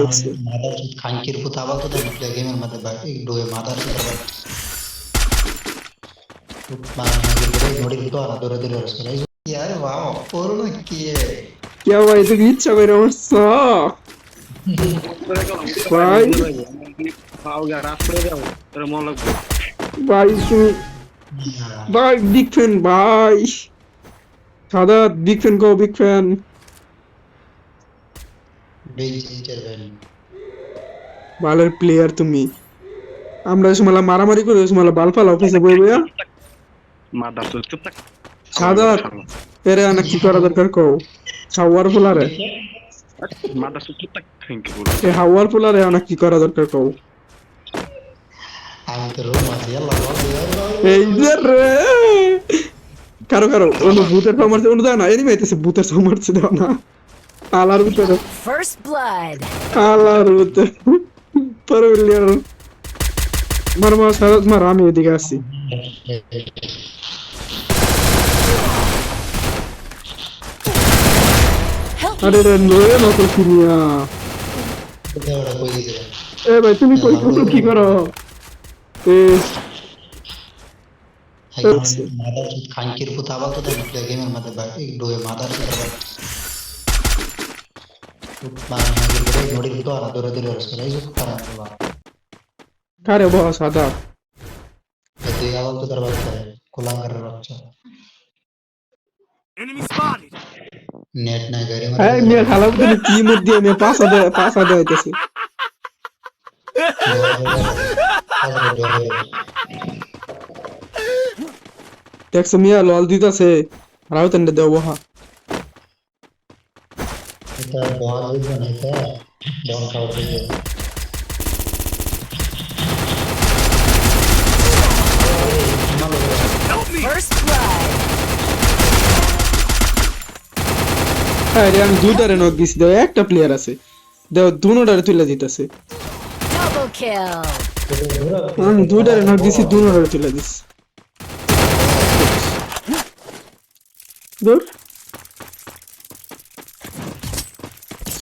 Mother খানকির পুতা বলতো তো গেমের মধ্যে ডোয়ে মাদার নোডির পুতো আর দৌড়ে দৌড়ে রসে यार वाह और ना किए क्या भाई तो इच्छा मेरा मस्सा भाई भाई तुम भाई बिग फैन भाई सादा बिग फैन को big fan big interval bowler player तुम्ही আমরা সমলা মারামারি করে সমলা বালফালা অফিসে বই বইয়া মাদার তো চুপ থাক সাদা এরে আনা কি করা দরকার কও হাওয়ার ফুলারে মাদার তো চুপ থাক থ্যাংক ইউ এ হাওয়ার ফুলারে আনা কি করা দরকার কও আমি তো রুম আছে আল্লাহ এই যে রে কারো কারো অনু ভূতের ফামারছে অনু দাও না এনিমে আইতেছে ভূতের ফামারছে দাও না আলার ভিতরে First blood. আলার ভিতরে পরবিলিয়ার মার মার সারা মার আমি এদিকে আসি আরে রে নয়ে নকল কিনিয়া ওটা কই দিছে এ ভাই তুমি কই কত কি করো এ মাদার খানকির পুতা বলতো তো গেমের মধ্যে ডোয়ে মাদার নোডির পুতো আর দৌড়ে দৌড়ে রসে কারে বস সাদা এতে আবার তো দরবার করে কুলাঙ্গারের বাচ্চা নেট না গাড়ি এই মেয়ে খালা তুমি কি মুদ দিয়ে মে পাসা দে হইতেছে দেখছো মিয়া লল দিতাছে রাও তন্ডে দেও বহা এটা বহাল হইছে না এটা বল খাও দিবে First blood. আরে আমি দুইটারে নক দিছি দাও একটা প্লেয়ার আছে দাও দুনোটারে তুলে দিতেছে Double kill. আমি দুইটারে নক দিছি দুনোটারে তুলে দিছি দূর